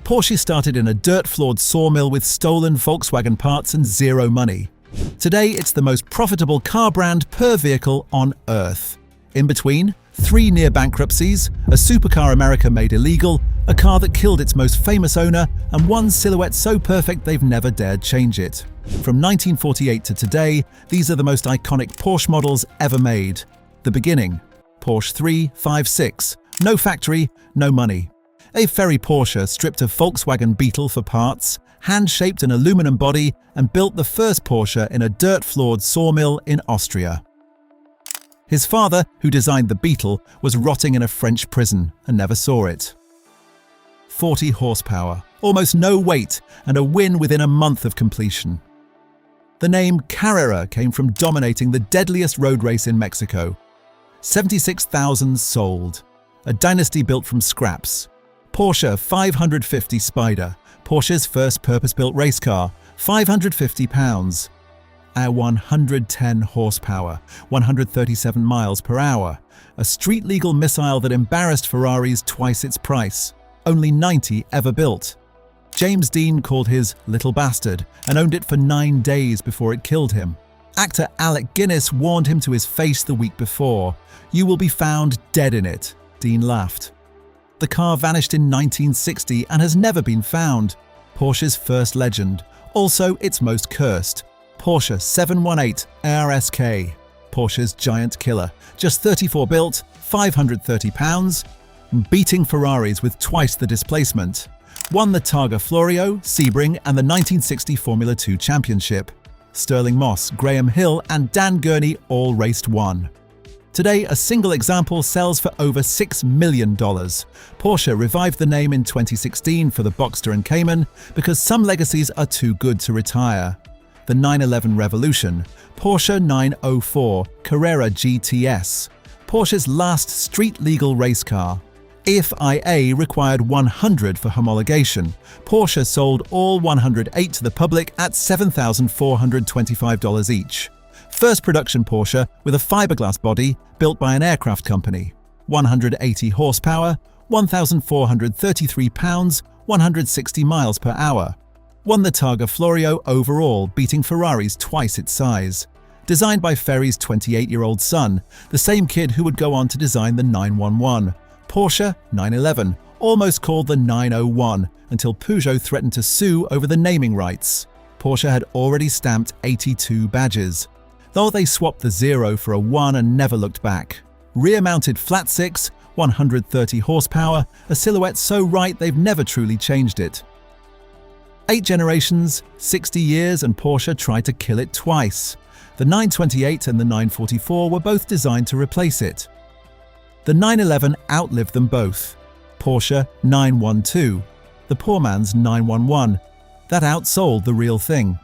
Porsche started in a dirt-floored sawmill with stolen Volkswagen parts and zero money. Today, it's the most profitable car brand per vehicle on Earth. In between, 3 near bankruptcies, a supercar America made illegal, a car that killed its most famous owner, and one silhouette so perfect they've never dared change it. From 1948 to today, these are the most iconic Porsche models ever made. The beginning, Porsche 356, no factory, no money. A ferry Porsche stripped a Volkswagen Beetle for parts, hand-shaped an aluminum body, and built the first Porsche in a dirt-floored sawmill in Austria. His father, who designed the Beetle, was rotting in a French prison and never saw it. 40 horsepower, almost no weight, and a win within a month of completion. The name Carrera came from dominating the deadliest road race in Mexico. 76,000 sold. A dynasty built from scraps. Porsche 550 Spider, Porsche's first purpose-built race car, 550 pounds. Our 110 horsepower, 137 miles per hour. A street-legal missile that embarrassed Ferraris twice its price. Only 90 ever built. James Dean called his little bastard and owned it for 9 days before it killed him. Actor Alec Guinness warned him to his face the week before. "You will be found dead in it," Dean laughed. The car vanished in 1960 and has never been found. Porsche's first legend, also its most cursed. Porsche 718 RSK, Porsche's giant killer, just 34 built, 530 pounds, beating Ferraris with twice the displacement. Won the Targa Florio, Sebring and the 1960 Formula 2 Championship. Sterling Moss, Graham Hill and Dan Gurney all raced one. Today, a single example sells for over $6 million. Porsche revived the name in 2016 for the Boxster and Cayman because some legacies are too good to retire. The 911 Revolution, Porsche 904 Carrera GTS, Porsche's last street-legal race car. FIA required 100 for homologation. Porsche sold all 108 to the public at $7,425 each. First production Porsche with a fiberglass body built by an aircraft company. 180 horsepower, 1,433 pounds, 160 miles per hour. Won the Targa Florio overall, beating Ferraris twice its size. Designed by Ferry's 28-year-old son, the same kid who would go on to design the 911. Porsche 911, almost called the 901, until Peugeot threatened to sue over the naming rights. Porsche had already stamped 82 badges, though they swapped the 0 for a 1 and never looked back. Rear-mounted flat six, 130 horsepower, a silhouette so right they've never truly changed it. 8 generations, 60 years, and Porsche tried to kill it twice. The 928 and the 944 were both designed to replace it. The 911 outlived them both. Porsche 912, the poor man's 911. That outsold the real thing.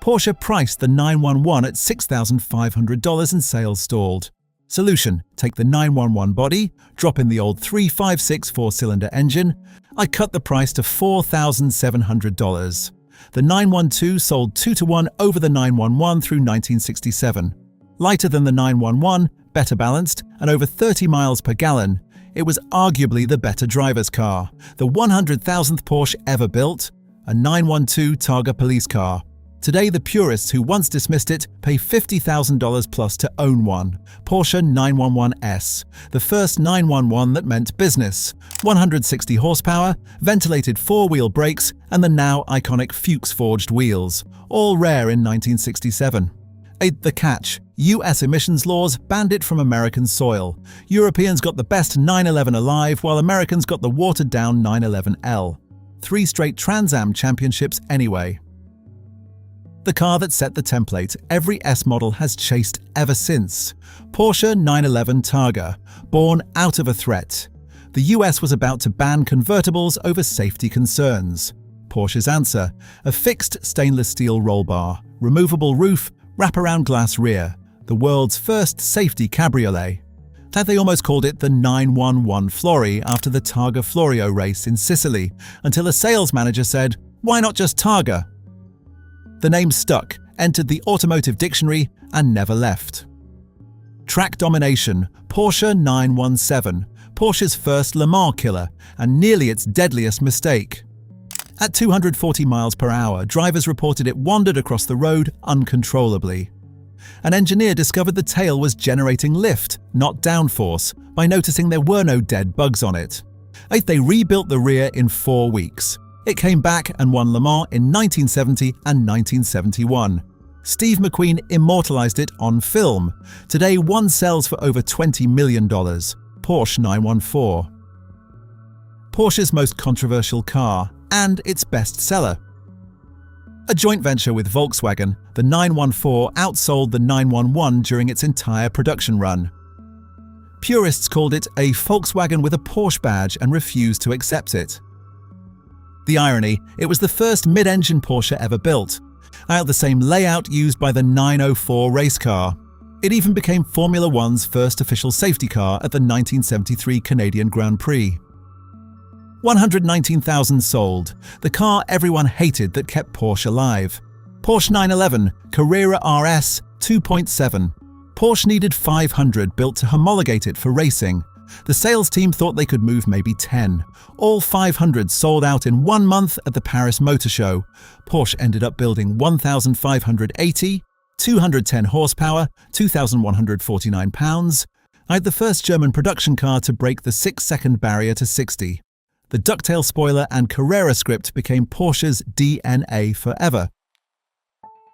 Porsche priced the 911 at $6,500 and sales stalled. Solution: take the 911 body, drop in the old 356 4-cylinder engine. I cut the price to $4,700. The 912 sold 2-to-1 over the 911 through 1967. Lighter than the 911, better balanced, and over 30 miles per gallon, it was arguably the better driver's car. The 100,000th Porsche ever built, a 912 Targa police car. Today, the purists who once dismissed it pay $50,000 plus to own one. Porsche 911S, the first 911 that meant business. 160 horsepower, ventilated 4-wheel brakes, and the now iconic Fuchs-forged wheels, all rare in 1967. The catch: US emissions laws banned it from American soil. Europeans got the best 911 alive, while Americans got the watered-down 911L. 3 straight Trans Am championships anyway. The car that set the template every S model has chased ever since. Porsche 911 Targa, born out of a threat. The US was about to ban convertibles over safety concerns. Porsche's answer: a fixed stainless steel roll bar, removable roof, wraparound glass rear, the world's first safety cabriolet. That they almost called it the 911 Flori after the Targa Florio race in Sicily, until a sales manager said, "Why not just Targa?" The name stuck, entered the automotive dictionary, and never left. Track domination: Porsche 917, Porsche's first Le Mans killer and nearly its deadliest mistake. At 240 miles per hour, drivers reported it wandered across the road uncontrollably. An engineer discovered the tail was generating lift, not downforce, by noticing there were no dead bugs on it. They rebuilt the rear in 4 weeks. It came back and won Le Mans in 1970 and 1971. Steve McQueen immortalized it on film. Today, one sells for over $20 million. Porsche 914. Porsche's most controversial car and its best seller. A joint venture with Volkswagen, the 914 outsold the 911 during its entire production run. Purists called it a Volkswagen with a Porsche badge and refused to accept it. The irony, it was the first mid-engine Porsche ever built, the same layout used by the 904 race car. It even became Formula One's first official safety car at the 1973 Canadian Grand Prix. 119,000 sold, the car everyone hated that kept Porsche alive. Porsche 911 Carrera RS 2.7. Porsche needed 500 built to homologate it for racing. The sales team thought they could move maybe 10. All 500 sold out in 1 month at the Paris Motor Show. Porsche ended up building 1,580, 210 horsepower, 2,149 pounds. The first German production car to break the 6-second barrier to 60. The ducktail spoiler and Carrera script became Porsche's DNA forever.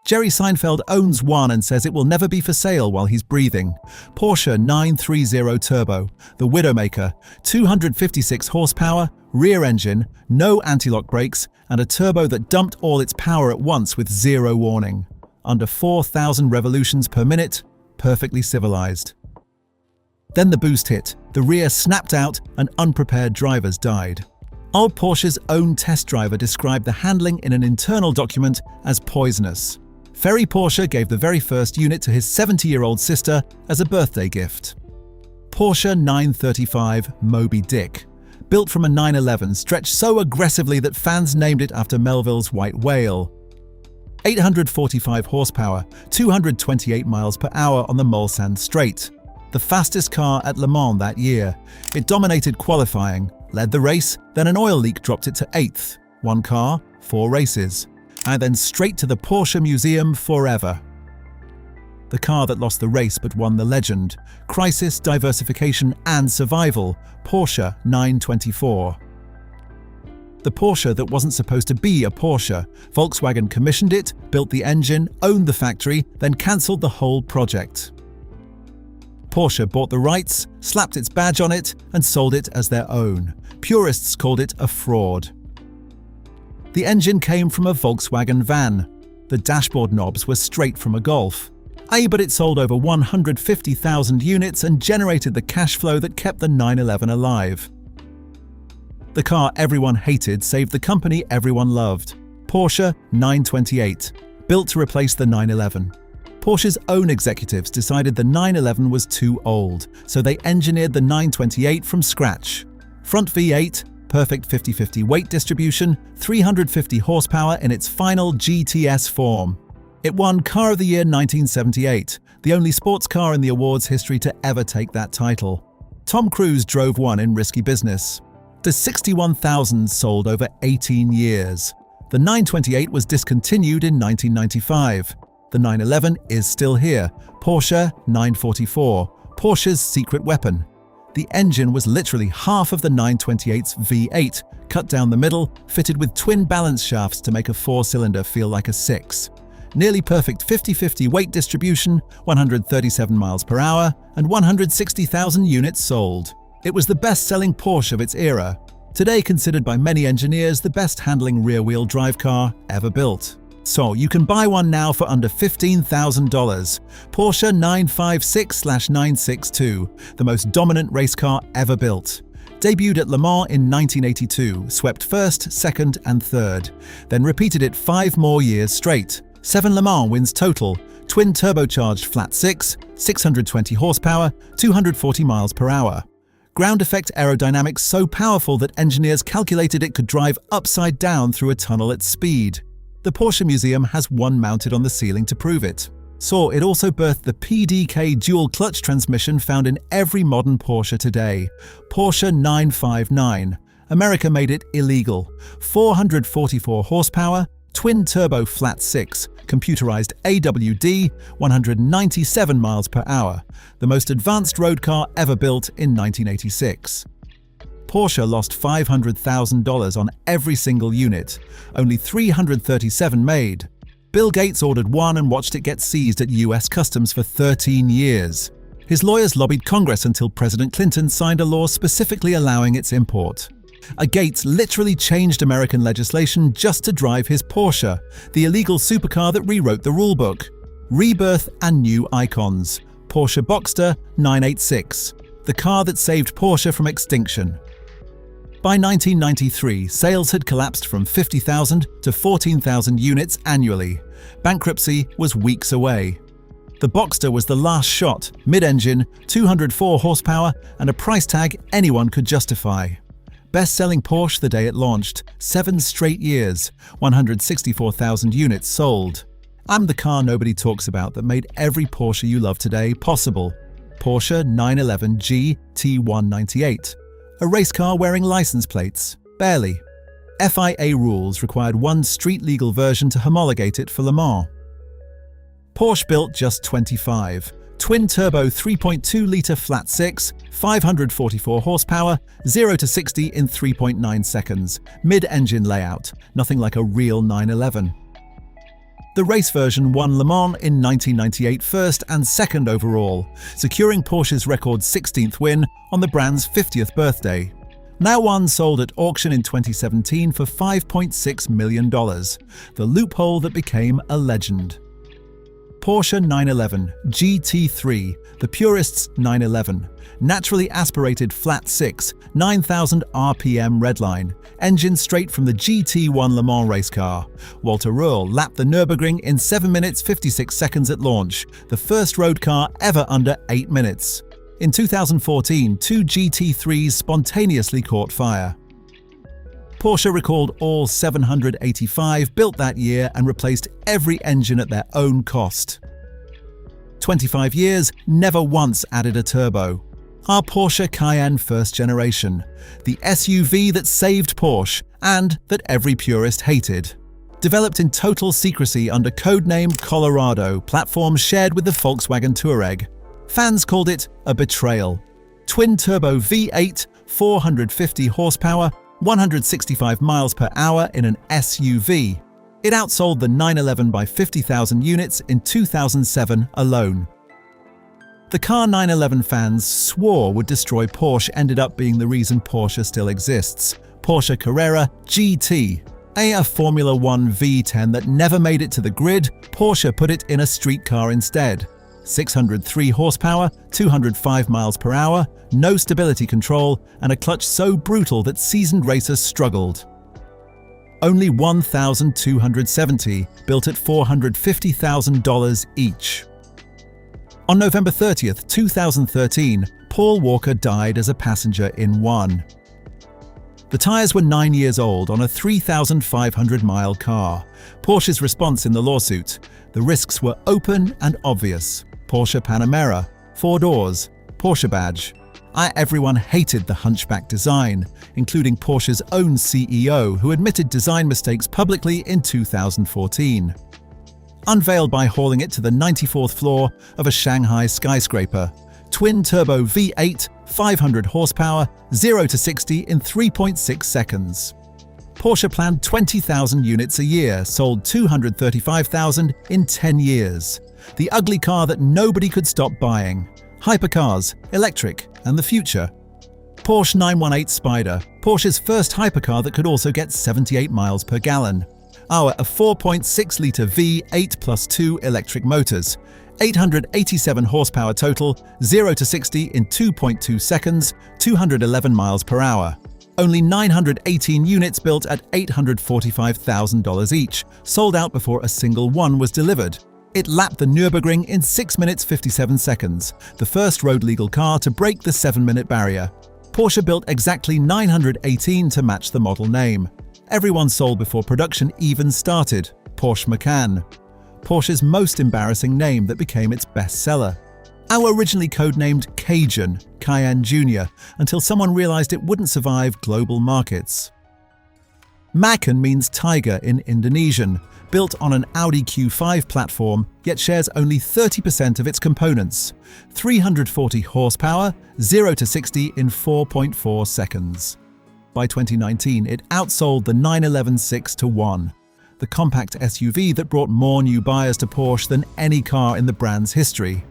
Jerry Seinfeld owns one and says it will never be for sale while he's breathing. Porsche 930 Turbo, the Widowmaker, 256 horsepower, rear engine, no anti-lock brakes, and a turbo that dumped all its power at once with zero warning. Under 4,000 revolutions per minute, perfectly civilized. Then the boost hit, the rear snapped out, and unprepared drivers died. Old Porsche's own test driver described the handling in an internal document as poisonous. Ferry Porsche gave the very first unit to his 70-year-old sister as a birthday gift. Porsche 935 Moby Dick, built from a 911, stretched so aggressively that fans named it after Melville's white whale. 845 horsepower, 228 miles per hour on the Mulsanne Straight. The fastest car at Le Mans that year. It dominated qualifying, led the race, then an oil leak dropped it to 8th. 1 car, 4 races. And then straight to the Porsche Museum forever. The car that lost the race but won the legend. Crisis, diversification and survival. Porsche 924. The Porsche that wasn't supposed to be a Porsche. Volkswagen commissioned it, built the engine, owned the factory, then cancelled the whole project. Porsche bought the rights, slapped its badge on it, and sold it as their own. Purists called it a fraud. The engine came from a Volkswagen van. The dashboard knobs were straight from a Golf. But it sold over 150,000 units and generated the cash flow that kept the 911 alive. The car everyone hated saved the company everyone loved. Porsche 928, built to replace the 911. Porsche's own executives decided the 911 was too old, so they engineered the 928 from scratch. Front V8, perfect 50-50 weight distribution, 350 horsepower in its final GTS form. It won Car of the Year 1978, the only sports car in the awards history to ever take that title. Tom Cruise drove one in Risky Business. The 61,000 sold over 18 years. The 928 was discontinued in 1995. The 911 is still here. Porsche 944, Porsche's secret weapon. The engine was literally half of the 928's V8, cut down the middle, fitted with twin balance shafts to make a 4-cylinder feel like a 6. Nearly perfect 50-50 weight distribution, 137 miles per hour, and 160,000 units sold. It was the best-selling Porsche of its era, today considered by many engineers the best-handling rear-wheel drive car ever built. So you can buy one now for under $15,000. Porsche 956/962, the most dominant race car ever built. Debuted at Le Mans in 1982, swept first, second and third, then repeated it 5 more years straight. 7 Le Mans wins total, twin turbocharged flat 6, 620 horsepower, 240 miles per hour. Ground effect aerodynamics so powerful that engineers calculated it could drive upside down through a tunnel at speed. The Porsche Museum has one mounted on the ceiling to prove it. saw it also birthed the PDK dual-clutch transmission found in every modern Porsche today. Porsche 959. America made it illegal. 444 horsepower, twin-turbo flat-six, computerized AWD, 197 miles per hour, the most advanced road car ever built in 1986. Porsche lost $500,000 on every single unit, only 337 made. Bill Gates ordered one and watched it get seized at US Customs for 13 years. His lawyers lobbied Congress until President Clinton signed a law specifically allowing its import. Gates literally changed American legislation just to drive his Porsche, the illegal supercar that rewrote the rulebook. Rebirth and new icons. Porsche Boxster 986, the car that saved Porsche from extinction. By 1993, sales had collapsed from 50,000 to 14,000 units annually. Bankruptcy was weeks away. The Boxster was the last shot, mid-engine, 204 horsepower, and a price tag anyone could justify. Best-selling Porsche the day it launched, 7 straight years, 164,000 units sold. I'm the car nobody talks about that made every Porsche you love today possible. Porsche 911 GT198. A race car wearing license plates? Barely. FIA rules required one street-legal version to homologate it for Le Mans. Porsche built just 25. Twin-turbo 3.2-litre flat-six, 544 horsepower, 0 to 60 in 3.9 seconds. Mid-engine layout, nothing like a real 911. The race version won Le Mans in 1998 first and second overall, securing Porsche's record 16th win on the brand's 50th birthday. Now one sold at auction in 2017 for $5.6 million, the loophole that became a legend. Porsche 911 GT3, the purists' 911. Naturally aspirated flat-six, 9,000 RPM redline. Engine straight from the GT1 Le Mans race car. Walter Röhrl lapped the Nürburgring in 7 minutes 56 seconds at launch, the first road car ever under 8 minutes. In 2014, 2 GT3s spontaneously caught fire. Porsche recalled all 785 built that year and replaced every engine at their own cost. 25 years, never once added a turbo. Our Porsche Cayenne first generation, the SUV that saved Porsche and that every purist hated. Developed in total secrecy under codename Colorado, platform shared with the Volkswagen Touareg. Fans called it a betrayal. Twin-turbo V8, 450 horsepower, 165 miles per hour in an SUV. It outsold the 911 by 50,000 units in 2007 alone. The car 911 fans swore would destroy Porsche ended up being the reason Porsche still exists. Porsche Carrera GT. A Formula 1 V10 that never made it to the grid, Porsche put it in a street car instead. 603 horsepower, 205 miles per hour, no stability control, and a clutch so brutal that seasoned racers struggled. Only 1,270, built at $450,000 each. On November 30th, 2013, Paul Walker died as a passenger in one. The tyres were 9 years old on a 3,500-mile car. Porsche's response in the lawsuit: the risks were open and obvious. Porsche Panamera, 4 doors, Porsche badge. Everyone hated the hunchback design, including Porsche's own CEO, who admitted design mistakes publicly in 2014. Unveiled by hauling it to the 94th floor of a Shanghai skyscraper. Twin-turbo V8, 500 horsepower, 0 to 60 in 3.6 seconds. Porsche planned 20,000 units a year, sold 235,000 in 10 years. The ugly car that nobody could stop buying. Hypercars, electric, and the future. Porsche 918 Spider, Porsche's first hypercar that could also get 78 miles per gallon. A 4.6-litre V8 plus 2 electric motors. 887 horsepower total, 0 to 60 in 2.2 seconds, 211 miles per hour. Only 918 units built at $845,000 each, sold out before a single one was delivered. It lapped the Nürburgring in 6 minutes 57 seconds, the first road-legal car to break the 7-minute barrier. Porsche built exactly 918 to match the model name. Everyone sold before production even started. Porsche Macan. Porsche's most embarrassing name that became its bestseller. Our originally codenamed Cajun, Cayenne Jr., until someone realized it wouldn't survive global markets. Macan means tiger in Indonesian, built on an Audi Q5 platform, yet shares only 30% of its components. 340 horsepower, 0 to 60 in 4.4 seconds. By 2019, it outsold the 911 6-1, the compact SUV that brought more new buyers to Porsche than any car in the brand's history.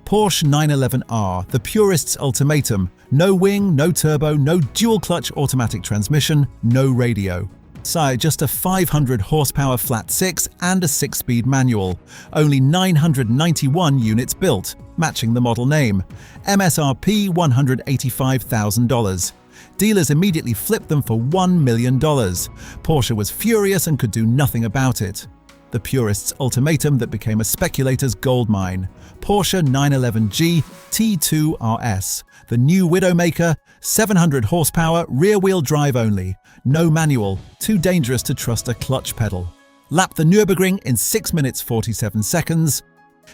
Porsche 911R, the purist's ultimatum: no wing, no turbo, no dual-clutch automatic transmission, no radio. Sire, just a 500 horsepower flat 6 and a 6-speed manual. Only 991 units built, matching the model name. MSRP $185,000. Dealers immediately flipped them for $1 million. Porsche was furious and could do nothing about it. The purist's ultimatum that became a speculator's goldmine. Porsche 911G T2 RS, the new Widowmaker, 700 horsepower, rear-wheel drive only. No manual, too dangerous to trust a clutch pedal. Lapped the Nürburgring in 6 minutes 47 seconds,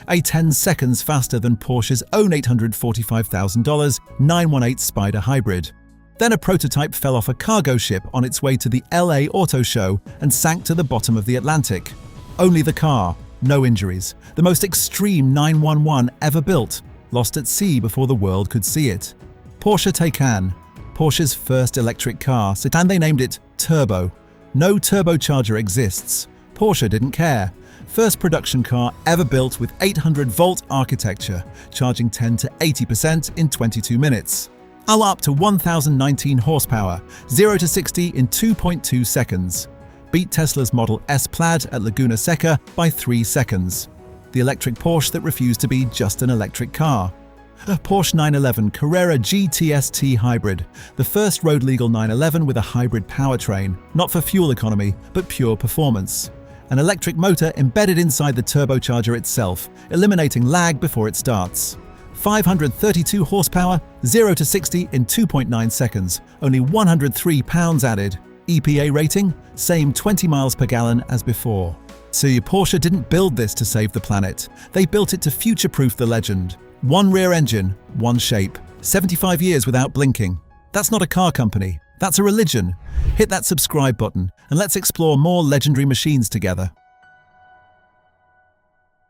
a 10 seconds faster than Porsche's own $845,000 918 Spider Hybrid. Then a prototype fell off a cargo ship on its way to the LA Auto Show and sank to the bottom of the Atlantic. Only the car, no injuries. The most extreme 911 ever built, lost at sea before the world could see it. Porsche Taycan, Porsche's first electric car, and they named it Turbo. No turbocharger exists. Porsche didn't care. First production car ever built with 800-volt architecture, charging 10 to 80% in 22 minutes. Up to 1,019 horsepower, 0 to 60 in 2.2 seconds. Beat Tesla's Model S Plaid at Laguna Seca by 3 seconds. The electric Porsche that refused to be just an electric car. Porsche 911 Carrera GTS T-Hybrid, the first road-legal 911 with a hybrid powertrain, not for fuel economy, but pure performance. An electric motor embedded inside the turbocharger itself, eliminating lag before it starts. 532 horsepower, 0 to 60 in 2.9 seconds, only 103 pounds added. EPA rating, same 20 miles per gallon as before. So Porsche didn't build this to save the planet. They built it to future-proof the legend. One rear engine, one shape, 75 years without blinking. That's not a car company, that's a religion. Hit that subscribe button and let's explore more legendary machines together.